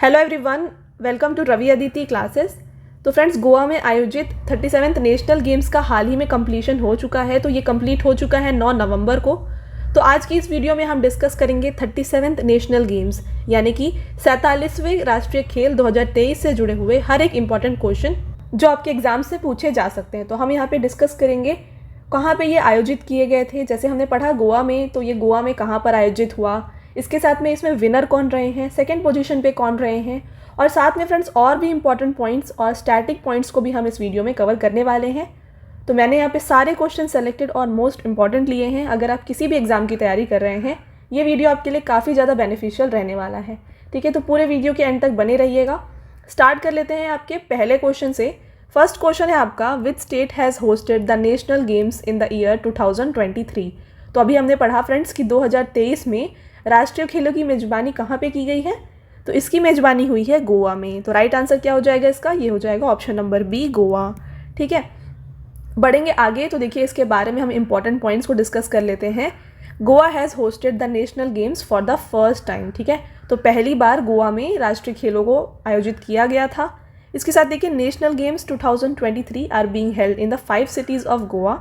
Hello everyone, welcome to Ravi Aditi classes. तो friends, Goa में आयोजित 37वें नेशनल गेम्स का हाल ही में कंप्लीशन हो चुका है। तो ये कंप्लीट हो चुका है 9 नवंबर को। तो आज की इस वीडियो में हम डिस्कस करेंगे 37वें नेशनल गेम्स यानी कि 47वें राष्ट्रीय खेल 2023 से जुड़े हुए हर एक इम्पॉर्टेंट क्वेश्चन जो आपके एग्जाम से पूछे जा सकते हैं। तो हम यहाँ पे डिस्कस करेंगे कहाँ पे ये आयोजित किए गए थे। जैसे हमने पढ़ा गोवा में, तो ये गोवा में कहाँ पर आयोजित हुआ, इसके साथ में इसमें विनर कौन रहे हैं, सेकंड पोजीशन पे कौन रहे हैं, और साथ में फ्रेंड्स और भी इंपॉर्टेंट पॉइंट्स और स्टैटिक पॉइंट्स को भी हम इस वीडियो में कवर करने वाले हैं। तो मैंने यहाँ पे सारे क्वेश्चन सेलेक्टेड और मोस्ट इंपॉर्टेंट लिए हैं। अगर आप किसी भी एग्जाम की तैयारी कर रहे हैं, ये वीडियो आपके लिए काफ़ी ज़्यादा बेनिफिशियल रहने वाला है। ठीक है, तो पूरे वीडियो के एंड तक बने रहिएगा। स्टार्ट कर लेते हैं आपके पहले क्वेश्चन से। फर्स्ट क्वेश्चन है आपका, विच state has hosted the national games in the year 2023। तो अभी हमने पढ़ा फ्रेंड्स कि 2023 में राष्ट्रीय खेलों की मेजबानी कहाँ पे की गई है। तो इसकी मेजबानी हुई है गोवा में। तो राइट आंसर क्या हो जाएगा इसका, ये हो जाएगा ऑप्शन नंबर बी, गोवा। ठीक है, बढ़ेंगे आगे। तो देखिए, इसके बारे में हम इंपॉर्टेंट पॉइंट्स को डिस्कस कर लेते हैं। Goa has hosted the national games for the first time. ठीक है, तो पहली बार गोवा में राष्ट्रीय खेलों को आयोजित किया गया था। इसके साथ देखिए, national games 2023 are being held in the 5 cities of Goa.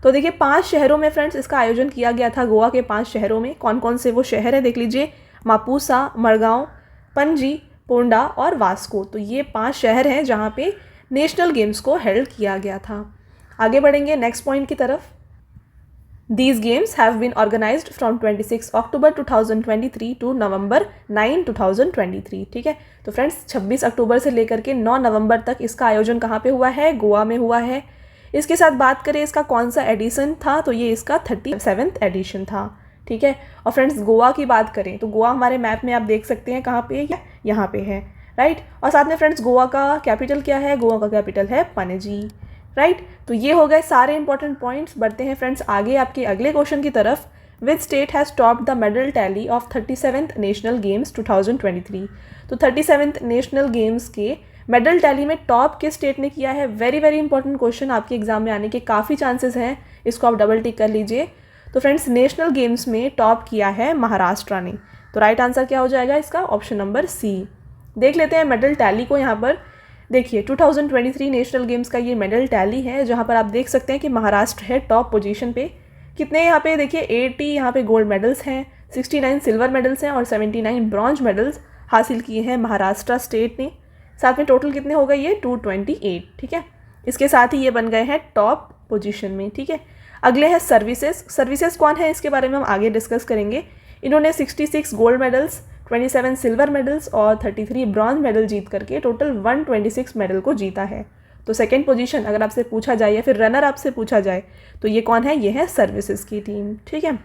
तो देखिए, 5 शहरों में फ्रेंड्स इसका आयोजन किया गया था। गोवा के 5 शहरों में कौन कौन से वो शहर है देख लीजिए, मापुसा, मड़गांव, पणजी, पोंडा और वास्को। तो ये 5 शहर हैं जहाँ पे नेशनल गेम्स को हेल्ड किया गया था। आगे बढ़ेंगे नेक्स्ट पॉइंट की तरफ। These games have been organized from 26 October 2023 to नवंबर 9, 2023। ठीक है, तो फ्रेंड्स 26 अक्टूबर से लेकर के 9 नवंबर तक इसका आयोजन कहाँ पे हुआ है, गोवा में हुआ है। इसके साथ बात करें इसका कौन सा एडिशन था, तो ये इसका 37वां एडिशन था। ठीक है, और फ्रेंड्स गोवा की बात करें तो गोवा हमारे मैप में आप देख सकते हैं कहाँ पे है, यहाँ पे है। राइट, और साथ में फ्रेंड्स गोवा का कैपिटल क्या है, गोवा का कैपिटल है पणजी। राइट, तो ये हो गए सारे इंपॉर्टेंट पॉइंट्स। बढ़ते हैं फ्रेंड्स आगे आपके अगले क्वेश्चन की तरफ। Which state has topped the medal tally of 37वें नेशनल गेम्स 2023। तो 37वें नेशनल गेम्स के मेडल टैली में टॉप किस स्टेट ने किया है। वेरी वेरी इंपॉर्टेंट क्वेश्चन, आपके एग्जाम में आने के काफ़ी चांसेस हैं, इसको आप डबल टिक कर लीजिए। तो फ्रेंड्स नेशनल गेम्स में टॉप किया है महाराष्ट्र ने। तो राइट आंसर क्या हो जाएगा इसका, ऑप्शन नंबर सी। देख लेते हैं मेडल टैली को। यहाँ पर देखिए 2023 नेशनल गेम्स का ये मेडल टैली है, जहाँ पर आप देख सकते हैं कि महाराष्ट्र है टॉप पोजीशन पे। कितने यहाँ पे देखिए 80 यहाँ पे गोल्ड मेडल्स हैं, 69 सिल्वर मेडल्स हैं और 79 ब्रॉन्ज मेडल्स हासिल किए हैं महाराष्ट्र स्टेट ने। साथ में टोटल कितने हो गए, ये 228। ठीक है, इसके साथ ही ये बन गए हैं टॉप पोजीशन में। ठीक है, अगले हैं सर्विसेज। सर्विसेज कौन है इसके बारे में हम आगे डिस्कस करेंगे। इन्होंने 66 गोल्ड मेडल्स, 27 सिल्वर मेडल्स और 33 ब्रॉन्ज मेडल जीत करके टोटल 126 मेडल को जीता है। तो सेकंड पोजीशन अगर आपसे पूछा जाए या फिर रनर आपसे पूछा जाए तो ये कौन है, ये है सर्विसेज की टीम। ठीक है,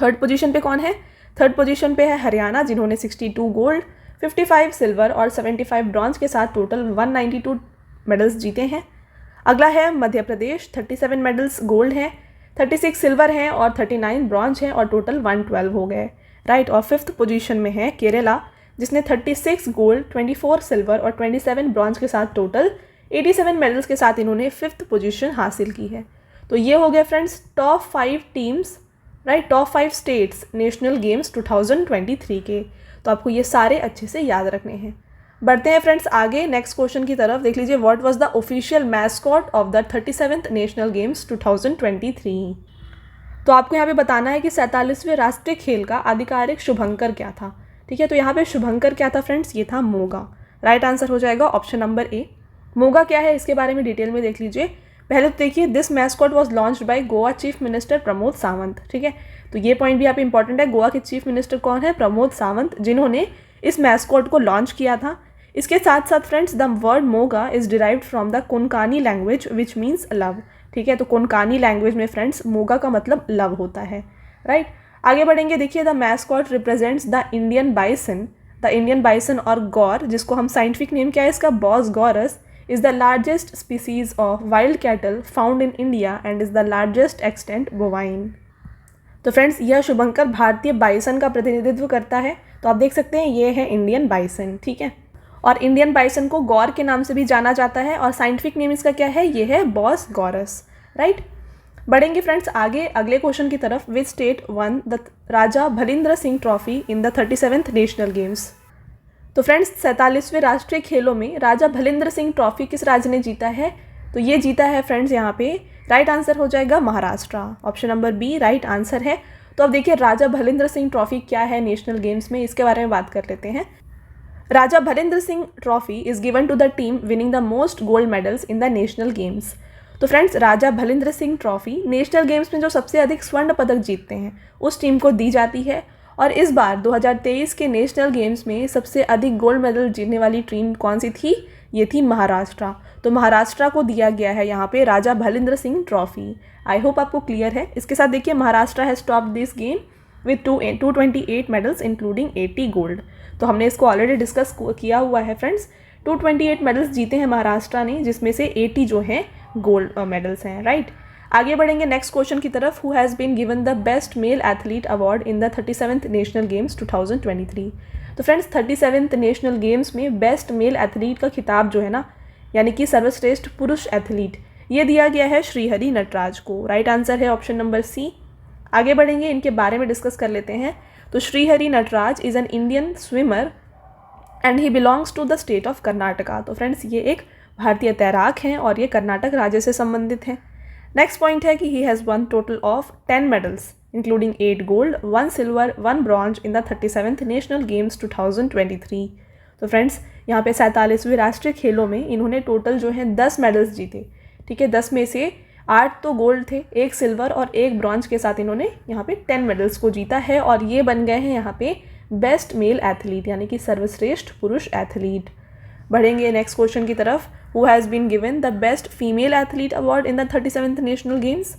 थर्ड पोजीशन पे कौन है, थर्ड पोजीशन पे है हरियाणा, जिन्होंने 62 गोल्ड, 55 सिल्वर और 75 ब्रॉन्ज के साथ टोटल 192 मेडल्स जीते हैं। अगला है मध्य प्रदेश, 37 मेडल्स गोल्ड हैं, 36 सिल्वर हैं और 39 ब्रॉन्ज हैं और टोटल 112 हो गए। राइट, और फिफ्थ पोजीशन में है केरला, जिसने 36 गोल्ड, 24 सिल्वर और 27 ब्रॉन्ज के साथ टोटल 87 मेडल्स के साथ इन्होंने फिफ्थ पोजीशन हासिल की है। तो ये हो गए friends top 5 teams, right, top 5 states national games 2023 के। तो आपको ये सारे अच्छे से याद रखने हैं। बढ़ते हैं फ्रेंड्स आगे नेक्स्ट क्वेश्चन की तरफ। देख लीजिए, what was the official mascot of the 37वें नेशनल गेम्स 2023। तो आपको यहाँ पे बताना है कि 47वें राष्ट्रीय खेल का आधिकारिक शुभंकर क्या था। ठीक है, तो यहाँ पे शुभंकर क्या था फ्रेंड्स, ये था मोगा। राइट आंसर हो जाएगा ऑप्शन नंबर ए। मोगा क्या है इसके बारे में डिटेल में देख लीजिए। पहले तो देखिए, this mascot was launched by Goa chief minister Pramod Sawant. ठीक है, तो ये पॉइंट भी यहाँ पे इंपॉर्टेंट है। गोवा के चीफ मिनिस्टर कौन है, प्रमोद सावंत, जिन्होंने इस मैस्कॉट को लॉन्च किया था। इसके साथ साथ friends the word Moga is derived from the Konkani language which means love. ठीक है, तो कोंकानी लैंग्वेज में फ्रेंड्स मोगा का मतलब लव होता है। राइट, आगे बढ़ेंगे। देखिए, the mascot represents the Indian bison. The Indian bison और गौर, जिसको हम साइंटिफिक नेम क्या है इसका, Bos gaurus, is the largest species of wild cattle found in India and is the largest extant bovine. तो फ्रेंड्स यह शुभंकर भारतीय bison का प्रतिनिधित्व करता है। तो आप देख सकते हैं ये है इंडियन बाइसन। ठीक है, और इंडियन बाइसन को गौर के नाम से भी जाना जाता है और साइंटिफिक नेम इसका क्या है, ये है बॉस गौरस। राइट, बढ़ेंगे फ्रेंड्स आगे अगले क्वेश्चन की तरफ। Which state won the Raja Bhalindra Singh trophy in the 37वें नेशनल गेम्स। तो फ्रेंड्स 47वें राष्ट्रीय खेलों में राजा भलिंद्र सिंह ट्रॉफी किस राज्य ने जीता है? तो ये जीता है फ्रेंड्स यहाँ पे राइट आंसर हो जाएगा Maharashtra. Option number B right answer है। तो अब देखिए राजा भलिंद्र सिंह ट्रॉफी क्या है नेशनल गेम्स में, इसके बारे में बात कर लेते हैं। Raja Bhalindra Singh trophy is given to the team winning the most gold medals in the national games. तो friends Raja Bhalindra Singh trophy national games में जो सबसे अधिक स्वर्ण पदक जीतते हैं उस टीम को दी जाती है। और इस बार 2023 के नेशनल गेम्स में सबसे अधिक गोल्ड मेडल जीतने वाली टीम कौन सी थी? ये थी महाराष्ट्र। तो महाराष्ट्र को दिया गया है यहाँ पे राजा Bhalindra Singh trophy. I hope आपको क्लियर है। इसके साथ देखिए Maharashtra has top this game with 228 medals including 80 gold. तो हमने इसको ऑलरेडी डिस्कस किया हुआ है फ्रेंड्स। 228 मेडल्स जीते हैं महाराष्ट्र ने, जिसमें से 80 जो हैं गोल्ड मेडल्स हैं, राइट। आगे बढ़ेंगे नेक्स्ट क्वेश्चन की तरफ। Who has been given the best male athlete award in the 37th national games 2023। तो फ्रेंड्स 37th नेशनल गेम्स में बेस्ट मेल एथलीट का खिताब जो है ना, यानी कि सर्वश्रेष्ठ पुरुष एथलीट, ये दिया गया है श्रीहरि नटराज को। राइट आंसर है ऑप्शन नंबर सी। आगे बढ़ेंगे, इनके बारे में डिस्कस कर लेते हैं। तो Srihari Nataraj is an Indian swimmer and he belongs to the state of Karnataka. तो फ्रेंड्स ये एक भारतीय तैराक हैं और ये कर्नाटक राज्य से संबंधित हैं। नेक्स्ट पॉइंट है कि he has one total of 10 medals including 8 gold, 1 silver, 1 bronze in the 37th national games 2023। तो फ्रेंड्स यहाँ पे 47वें राष्ट्रीय खेलों में इन्होंने टोटल जो है 10 मेडल्स जीते। ठीक है, 10 में से 8 तो गोल्ड थे, 1 सिल्वर और 1 ब्रॉन्ज के साथ इन्होंने यहाँ पे 10 मेडल्स को जीता है और ये बन गए हैं यहाँ पे बेस्ट मेल एथलीट, यानी कि सर्वश्रेष्ठ पुरुष एथलीट। बढ़ेंगे नेक्स्ट क्वेश्चन की तरफ। Who has been given the best female athlete award in the 37th national games.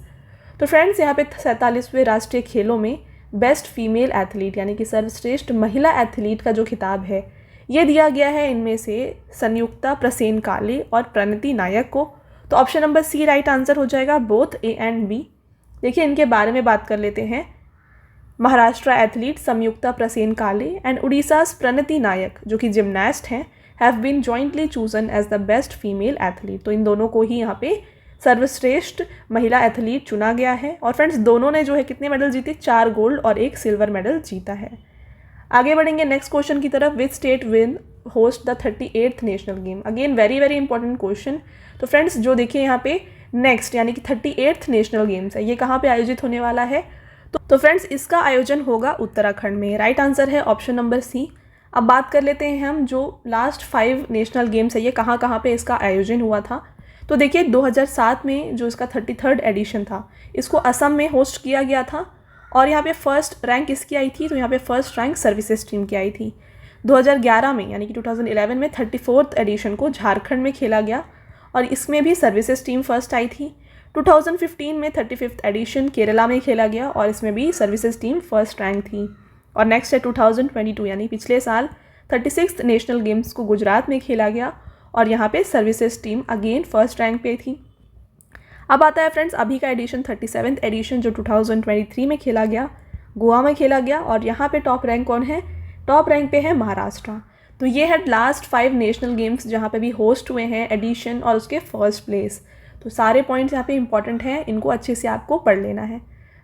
तो फ्रेंड्स यहाँ पे 47वें राष्ट्रीय खेलों में बेस्ट फीमेल एथलीट यानी कि सर्वश्रेष्ठ महिला एथलीट का जो खिताब है ये दिया गया है इनमें से संयुक्ता प्रसेन काले और प्रणति नायक को। तो option number C right answer हो जाएगा, बोथ ए एंड बी। देखिए इनके बारे में बात कर लेते हैं। महाराष्ट्र एथलीट संयुक्ता प्रसेन काले एंड उड़ीसास प्रणति नायक जो कि जिम्नास्ट हैं have been jointly chosen as the best female athlete. तो इन दोनों को ही यहाँ पे सर्वश्रेष्ठ महिला एथलीट चुना गया है। और फ्रेंड्स दोनों ने जो है कितने मेडल जीते, 4 गोल्ड और 1 सिल्वर मेडल जीता है। आगे बढ़ेंगे नेक्स्ट क्वेश्चन की तरफ। Which state will host the 38th national game. Again very very important question. तो फ्रेंड्स जो देखिए यहाँ पे नेक्स्ट यानी कि 38th नेशनल गेम्स है, ये कहाँ पे आयोजित होने वाला है? तो फ्रेंड्स इसका आयोजन होगा उत्तराखंड में। राइट आंसर है ऑप्शन नंबर सी। अब बात कर लेते हैं हम जो लास्ट 5 नेशनल गेम्स है ये कहाँ कहाँ पे इसका आयोजन हुआ था। तो देखिए 2007 में जो इसका 33rd एडिशन था इसको असम में होस्ट किया गया था और यहाँ पे फर्स्ट रैंक इसकी आई थी। तो यहाँ पे फर्स्ट रैंक सर्विसेज टीम की आई थी। 2011 में यानी कि 2011 में 34th एडिशन को झारखंड में खेला गया और इसमें भी सर्विसेज टीम फर्स्ट आई थी। 2015 में 35th एडिशन केरला में खेला गया और इसमें भी सर्विसेज टीम फर्स्ट रैंक थी। और नेक्स्ट है 2022 यानी पिछले साल 36th नेशनल गेम्स को गुजरात में खेला गया और यहाँ पे services team again first rank पे थी। अब आता है फ्रेंड्स अभी का एडिशन 37th एडिशन जो 2023 में खेला गया, गोवा में खेला गया और यहाँ पे टॉप रैंक कौन है? टॉप रैंक पे है महाराष्ट्र। तो ये है लास्ट 5 नेशनल गेम्स जहाँ पे भी होस्ट हुए हैं एडिशन और उसके फर्स्ट प्लेस। तो सारे पॉइंट्स यहाँ पे इंपॉर्टेंट हैं, इनको अच्छे से आपको पढ़ लेना है,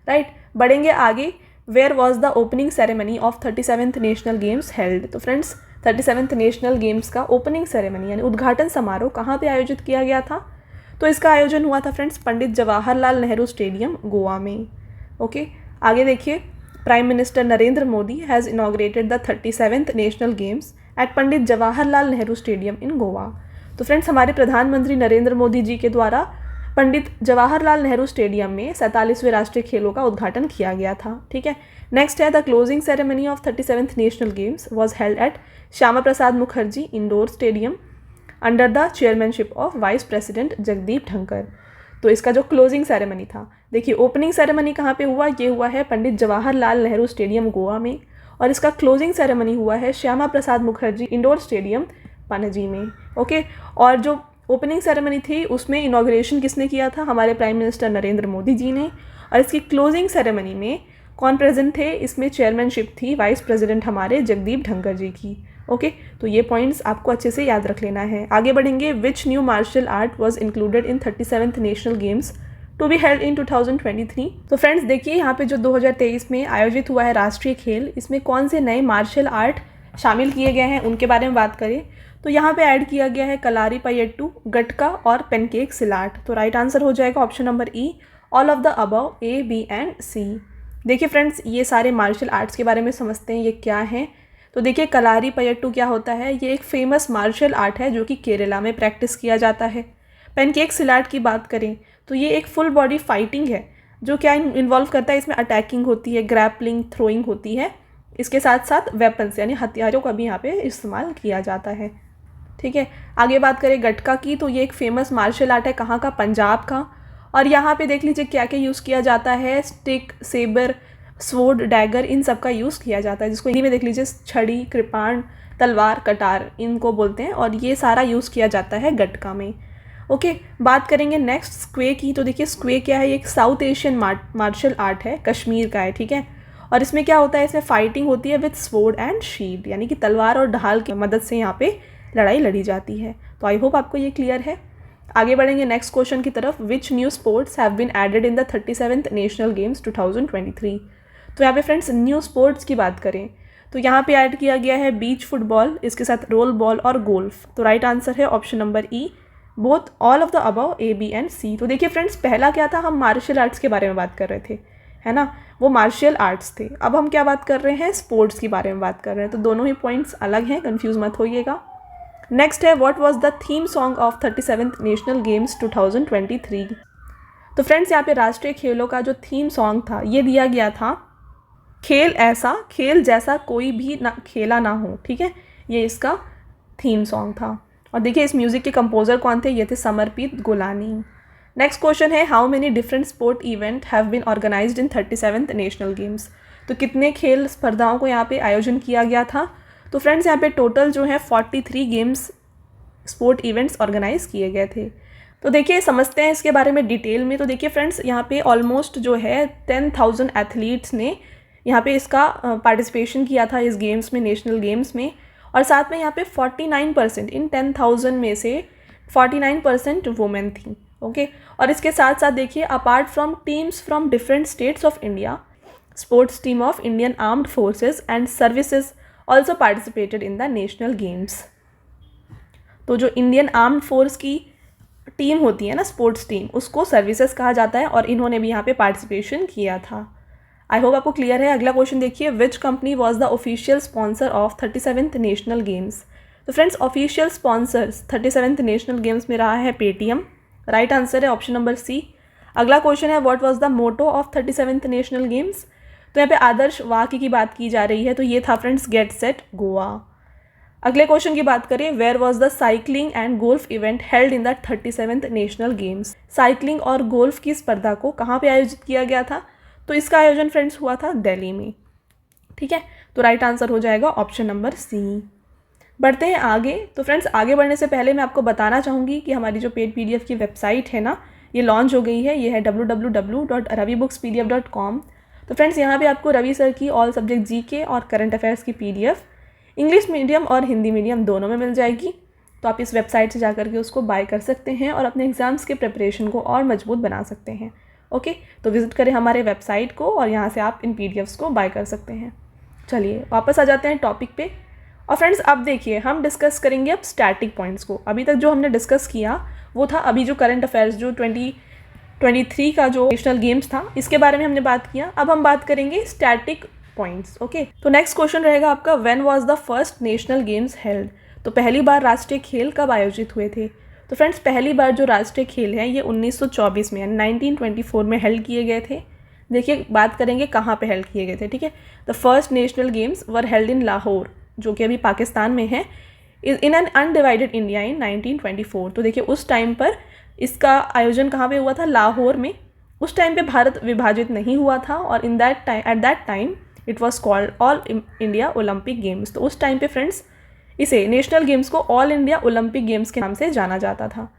राइट। बढ़ेंगे आगे। Where was the opening ceremony of 37th national games held. तो फ्रेंड्स 37th नेशनल गेम्स का ओपनिंग सेरेमनी यानी उद्घाटन समारोह कहाँ पे आयोजित किया गया था? तो इसका आयोजन हुआ था फ्रेंड्स पंडित जवाहरलाल नेहरू स्टेडियम गोवा में। ओके, आगे देखिए। Prime minister Narendra Modi has inaugurated the 37th national games eight Pandit Jawaharlal Nehru stadium इन गोवा। तो फ्रेंड्स हमारे प्रधानमंत्री नरेंद्र मोदी जी के द्वारा पंडित जवाहरलाल नेहरू स्टेडियम में 47वें राष्ट्रीय खेलों का उद्घाटन किया गया था। ठीक है, नेक्स्ट है the closing ceremony of 37th national games was held at Shyama Prasad Mukherjee indoor stadium under the chairmanship of vice president Jagdeep Dhankhar. तो इसका जो क्लोजिंग सेरेमनी था, देखिए ओपनिंग सेरेमनी कहाँ पे हुआ? ये हुआ है पंडित जवाहरलाल नेहरू स्टेडियम गोवा में और इसका क्लोजिंग सेरेमनी हुआ है श्यामा प्रसाद मुखर्जी इंडोर स्टेडियम पणजी में। ओके, और जो ओपनिंग सेरेमनी थी उसमें इनॉग्रेशन किसने किया था? हमारे प्राइम मिनिस्टर नरेंद्र मोदी जी ने। और इसकी क्लोजिंग सेरेमनी में कौन प्रेजेंट थे? इसमें चेयरमैनशिप थी वाइस प्रेसिडेंट हमारे जगदीप धनखड़ जी की। ओके, तो ये पॉइंट्स आपको अच्छे से याद रख लेना है। आगे बढ़ेंगे। Which new martial art was included in 37th national games to be held in 2023। तो फ्रेंड्स देखिए यहाँ पे जो 2023 में आयोजित हुआ है राष्ट्रीय खेल, इसमें कौन से नए मार्शल आर्ट शामिल किए गए हैं उनके बारे में बात करें तो यहाँ पे ऐड किया गया है कलारीपयट्टू, गटका और पेनकेक सिलाट। तो राइट आंसर हो जाएगा option number E, all of the above, A, B and C. देखिए फ्रेंड्स, ये सारे मार्शल आर्ट्स के बारे में समझते हैं ये क्या हैं। तो देखिए कलारीपयट्टू क्या होता है, ये एक फेमस मार्शल आर्ट है जो कि केरला में प्रैक्टिस किया जाता है। पेनकेक सिलाट की बात करें तो ये एक फुल बॉडी फाइटिंग है जो क्या इन्वॉल्व करता है, इसमें अटैकिंग होती है, ग्रैपलिंग, थ्रोइंग होती है, इसके साथ साथ वेपन्स यानी हथियारों का भी यहाँ पे इस्तेमाल किया जाता है। ठीक है, आगे बात करें गटका की तो ये एक फेमस मार्शल आर्ट है, कहाँ का, पंजाब का। और यहाँ पे देख लीजिए क्या क्या यूज़ किया जाता है, स्टिक, सेबर, स्वॉर्ड, डैगर, इन सब का यूज़ किया जाता है, जिसको हिंदी में देख लीजिए छड़ी, कृपाण, तलवार, कटार इनको बोलते हैं, और ये सारा यूज़ किया जाता है गटका में। ओके, बात करेंगे नेक्स्ट स्क्वे की। तो देखिए स्क्वे क्या है, ये एक साउथ एशियन मार्शल आर्ट है, कश्मीर का है। ठीक है, और इसमें क्या होता है, इसमें फाइटिंग होती है विद स्वॉर्ड एंड शील्ड, यानी कि तलवार और ढाल की मदद से यहाँ पे लड़ाई लड़ी जाती है। तो आई होप आपको ये क्लियर है। आगे बढ़ेंगे नेक्स्ट क्वेश्चन की तरफ। Which new sports have been added in the 37th national games 2023। तो यहाँ पे फ्रेंड्स न्यू स्पोर्ट्स की बात करें तो यहाँ पे ऐड किया गया है बीच फुटबॉल, इसके साथ रोल बॉल और गोल्फ। तो राइट आंसर है option number E, both, all of the above, A, B and C. तो देखिए फ्रेंड्स, पहला क्या था, हम मार्शल आर्ट्स के बारे में बात कर रहे थे, है ना, वो मार्शल आर्ट्स थे। अब हम क्या बात कर रहे हैं, स्पोर्ट्स के बारे में बात कर रहे हैं। तो दोनों ही पॉइंट्स अलग हैं, कंफ्यूज मत होइएगा। नेक्स्ट है what was the theme song of 37th national games 2023। तो फ्रेंड्स, यहाँ पे राष्ट्रीय खेलों का जो थीम सॉन्ग था ये दिया गया था, खेल ऐसा, खेल जैसा कोई भी ना खेला ना हो। ठीक है, ये इसका थीम सॉन्ग था। और देखिए इस म्यूज़िक के कंपोजर कौन थे, ये थे समरप्रीत गोलानी। नेक्स्ट क्वेश्चन है how many different sport event have been organised in 37th national games. तो कितने खेल स्पर्धाओं को यहाँ पे आयोजन किया गया था। तो फ्रेंड्स, यहाँ पे टोटल जो है 43 गेम्स स्पोर्ट इवेंट्स ऑर्गेनाइज किए गए थे। तो देखिए समझते हैं इसके बारे में डिटेल में। तो देखिए फ्रेंड्स, यहाँ पे ऑलमोस्ट जो है 10,000 एथलीट्स ने यहाँ पे इसका पार्टिसिपेशन किया था इस गेम्स में, नेशनल गेम्स में। और साथ में यहाँ पे 49% इन 10,000 में से 49% वुमेन थी। ओके, और इसके साथ साथ देखिए apart from teams from different states of India, sports team of Indian armed forces and services also participated in the national games. तो जो इंडियन आर्म्ड फोर्स की टीम होती है ना, स्पोर्ट्स टीम, उसको सर्विसेज कहा जाता है, और इन्होंने भी यहाँ पे पार्टिसिपेशन किया था। आई होप आपको क्लियर है। अगला क्वेश्चन देखिए, which company was the official sponsor of 37th national games. तो friends, official sponsors 37th national games में रहा है पेटीएम। राइट आंसर है ऑप्शन नंबर सी। अगला क्वेश्चन है what was the motto of 37th national games. तो यहाँ पे आदर्श वाक्य की बात की जा रही है, तो ये था फ्रेंड्स गेट सेट गोवा। अगले क्वेश्चन की बात करें, where was the cycling and golf event held in the 37th national games. Cycling और गोल्फ की स्पर्धा को कहाँ पे आयोजित किया गया था। तो इसका आयोजन फ्रेंड्स हुआ था दिल्ली में। ठीक है, तो राइट आंसर हो जाएगा ऑप्शन नंबर सी। बढ़ते हैं आगे। तो फ्रेंड्स, आगे बढ़ने से पहले मैं आपको बताना चाहूँगी कि हमारी जो पेड पीडीएफ की वेबसाइट है ना, ये लॉन्च हो गई है। ये है www.ravibookspdf.com। तो फ्रेंड्स, यहाँ पे आपको रवि सर की ऑल सब्जेक्ट जीके और करंट अफेयर्स की पीडीएफ इंग्लिश मीडियम और हिंदी मीडियम दोनों में मिल जाएगी। तो आप इस वेबसाइट से जाकर के उसको बाय कर सकते हैं और अपने एग्जाम्स के प्रिपरेशन को और मजबूत बना सकते हैं। ओके, तो विजिट करें हमारे वेबसाइट को और यहाँ से आप इन पीडीएफ्स को बाय कर सकते हैं। चलिए वापस आ जाते हैं टॉपिक पे। और फ्रेंड्स, अब देखिए हम डिस्कस करेंगे अब स्टैटिक पॉइंट्स को। अभी तक जो हमने डिस्कस किया वो था अभी जो करंट अफेयर्स जो 2023 का जो नेशनल गेम्स था, इसके बारे में हमने बात किया। अब हम बात करेंगे स्टैटिक पॉइंट्स। ओके, तो नेक्स्ट क्वेश्चन रहेगा आपका, when was the first national games held. तो पहली बार राष्ट्रीय खेल कब आयोजित हुए थे। तो फ्रेंड्स, पहली बार जो राष्ट्रीय खेल है ये 1924 में यानी 1924 में हेल्ड किए गए थे। देखिए बात करेंगे कहाँ पे हेल्ड किए गए थे। ठीक है, the first national games were held in Lahore, जो कि अभी पाकिस्तान में है, in an undivided India in 1924। तो देखिए उस टाइम पर इसका आयोजन कहाँ पे हुआ था, लाहौर में। उस टाइम पे भारत विभाजित नहीं हुआ था और at that time it was called all India Olympic games. तो उस टाइम पे फ्रेंड्स इसे नेशनल गेम्स को ऑल इंडिया ओलंपिक गेम्स के नाम से जाना जाता था।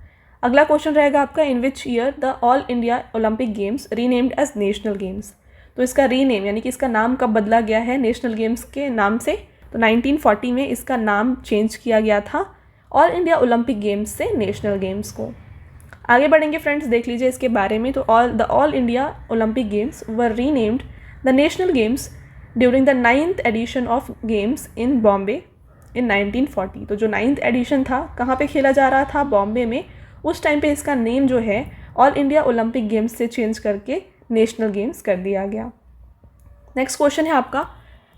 अगला क्वेश्चन रहेगा आपका, in which year the all India Olympic games renamed as national games. तो इसका रीनेम यानी कि इसका नाम कब बदला गया है नेशनल गेम्स के नाम से। तो 1940 में इसका नाम चेंज किया गया था ऑल इंडिया ओलंपिक गेम्स से नेशनल गेम्स को। आगे बढ़ेंगे फ्रेंड्स, देख लीजिए इसके बारे में। तो all India Olympic games were renamed the national games during the 9th edition of games in Bombay in 1940। तो जो 9th एडिशन था कहाँ पे खेला जा रहा था, बॉम्बे में। उस टाइम पे इसका नेम जो है ऑल इंडिया ओलंपिक गेम्स से चेंज करके नेशनल गेम्स कर दिया गया। नेक्स्ट क्वेश्चन है आपका,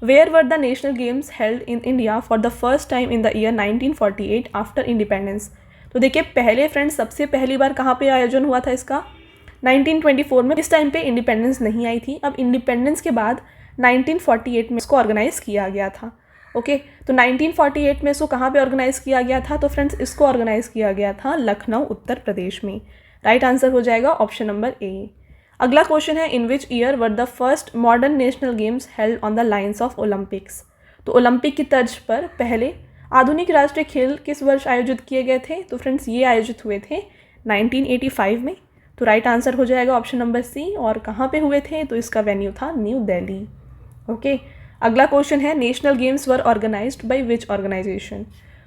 where were the national games held in India for the first time in the year 1948 after independence. तो देखिए पहले फ्रेंड्स सबसे पहली बार कहाँ पे आयोजन हुआ था इसका, 1924 में। इस टाइम पे इंडिपेंडेंस नहीं आई थी। अब इंडिपेंडेंस के बाद 1948 में इसको ऑर्गेनाइज़ किया गया था। ओके, तो 1948 में इसको कहाँ पे ऑर्गेनाइज़ किया गया था, तो फ्रेंड्स इसको ऑर्गेनाइज़ किया गया था लखनऊ उत्तर प्रदेश में। राइट आंसर हो जाएगा ऑप्शन नंबर ए। अगला क्वेश्चन है, in which year were the first modern national games held on the lines of Olympics. तो ओलंपिक की तर्ज पर पहले आधुनिक राष्ट्रीय खेल किस वर्ष आयोजित किए गए थे, तो फ्रेंड्स ये आयोजित हुए थे 1985 में। तो राइट आंसर हो जाएगा ऑप्शन नंबर सी। और कहाँ पे हुए थे, तो इसका वेन्यू था न्यू दिल्ली। ओके, अगला क्वेश्चन है, national games were organised by which organisation.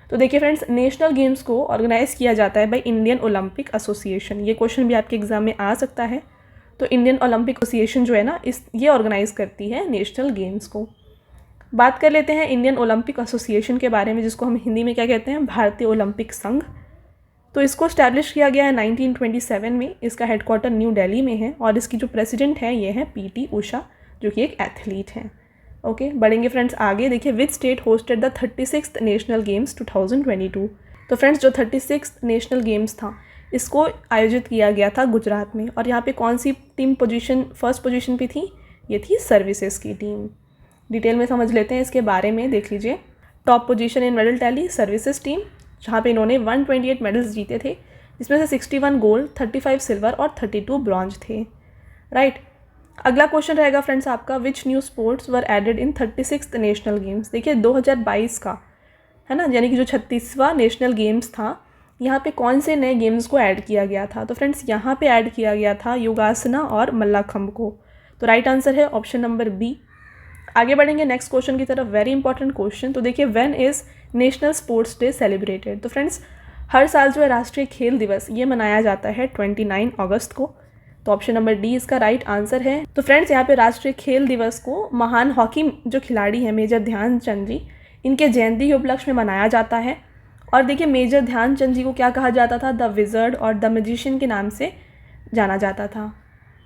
तो देखिए फ्रेंड्स, नेशनल गेम्स को ऑर्गेनाइज किया जाता है बाय इंडियन ओलंपिक एसोसिएशन। ये क्वेश्चन भी आपके एग्जाम में आ सकता है। तो इंडियन ओलंपिक एसोसिएशन जो है ना, ये ऑर्गेनाइज करती है नेशनल गेम्स को। बात कर लेते हैं इंडियन ओलंपिक एसोसिएशन के बारे में, जिसको हम हिंदी में क्या कहते हैं, भारतीय ओलंपिक संघ। तो इसको स्टैब्लिश किया गया है 1927 में। इसका हेडक्वार्टर न्यू दिल्ली में है और इसकी जो प्रेसिडेंट है ये है पीटी उषा, जो कि एक एथलीट हैं। ओके, बढ़ेंगे फ्रेंड्स आगे। देखिए, which state hosted the 36th national games 2022। तो फ्रेंड्स जो 36th नेशनल गेम्स था इसको आयोजित किया गया था गुजरात में। और यहाँ पे कौन सी टीम फर्स्ट पोजीशन पे थी, ये थी सर्विसेज की टीम। डिटेल में समझ लेते हैं इसके बारे में, देख लीजिए। Top position in medal tally services team, जहाँ पे इन्होंने 128 मेडल्स जीते थे, जिसमें से 61 गोल्ड, 35 सिल्वर और 32 ब्रॉन्ज थे। राइट, अगला क्वेश्चन रहेगा फ्रेंड्स आपका, which new sports were added in 36th national games. देखिए 2022 का है ना, यानी कि जो 36वां नेशनल गेम्स था, यहाँ पे कौन से नए गेम्स को ऐड किया गया था। तो फ्रेंड्स यहाँ पे ऐड किया गया था योगासना और मल्लाखंब को। तो राइट आंसर है ऑप्शन नंबर बी। आगे बढ़ेंगे नेक्स्ट क्वेश्चन की तरफ, वेरी इंपॉर्टेंट क्वेश्चन। तो देखिए, when is national sports day celebrated. तो फ्रेंड्स हर साल जो है राष्ट्रीय खेल दिवस ये मनाया जाता है 29 अगस्त को। तो ऑप्शन नंबर डी इसका राइट आंसर है। तो फ्रेंड्स यहाँ पे राष्ट्रीय खेल दिवस को महान हॉकी जो खिलाड़ी हैं मेजर ध्यानचंद जी, इनके जयंती के उपलक्ष्य में मनाया जाता है। और देखिए मेजर ध्यानचंद जी को क्या कहा जाता था, द विजर्ड और द मैजिशियन के नाम से जाना जाता था।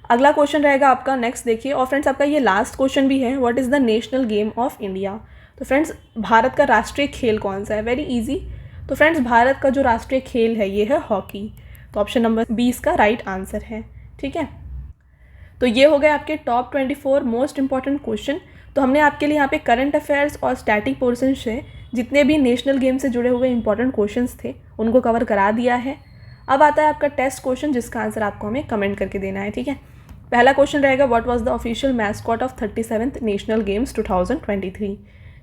अगला क्वेश्चन रहेगा आपका नेक्स्ट, देखिए। और फ्रेंड्स आपका ये लास्ट क्वेश्चन भी है, what is the national game of India. तो फ्रेंड्स भारत का राष्ट्रीय खेल कौन सा है, वेरी इजी। तो फ्रेंड्स भारत का जो राष्ट्रीय खेल है ये है हॉकी। तो ऑप्शन नंबर बी इसका राइट आंसर है। ठीक है, तो ये हो गए आपके टॉप 24 मोस्ट इंपॉर्टेंट क्वेश्चन। तो हमने आपके लिए यहाँ पे करंट अफेयर्स और स्टैटिक पोर्शन से जितने भी नेशनल गेम से जुड़े हुए इंपॉर्टेंट क्वेश्चंस थे उनको कवर करा दिया है। अब आता है आपका टेस्ट क्वेश्चन, जिसका आंसर आपको हमें कमेंट करके देना है। ठीक है, पहला क्वेश्चन रहेगा, what was the official mascot of 37th national games 2023।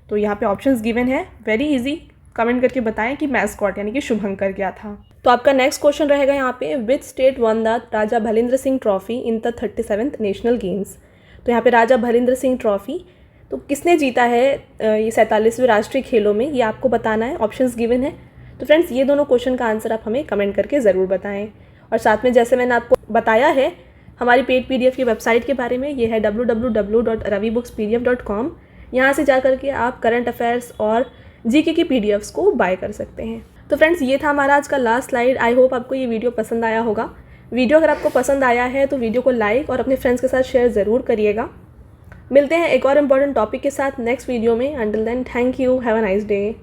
तो यहाँ पे ऑप्शंस गिवन है, वेरी इजी। कमेंट करके बताएं कि मैस्कॉट यानी कि शुभंकर क्या था। तो आपका नेक्स्ट क्वेश्चन रहेगा यहाँ पे, which state won the Raja Bhalindra Singh trophy in the 37th national games. तो यहाँ पे राजा भलिंद्र सिंह ट्रॉफी तो किसने जीता है ये 47वें राष्ट्रीय खेलों में, ये आपको बताना है। ऑप्शंस गिवन है। तो फ्रेंड्स ये दोनों क्वेश्चन का आंसर आप हमें कमेंट करके ज़रूर बताएं। और साथ में जैसे मैंने आपको बताया है हमारी पेड PDF की वेबसाइट के बारे में, ये है www.ravibookspdf.com। यहाँ से जा करके आप करंट अफेयर्स और GK की PDFs को बाय कर सकते हैं। तो फ्रेंड्स ये था हमारा आज का लास्ट स्लाइड। आई होप आपको ये वीडियो पसंद आया होगा। वीडियो अगर आपको पसंद आया है तो वीडियो को लाइक और अपने फ्रेंड्स के साथ शेयर ज़रूर करिएगा। मिलते हैं एक और इम्पॉर्टेंट टॉपिक के साथ नेक्स्ट वीडियो में। Until then, thank you, have a nice day.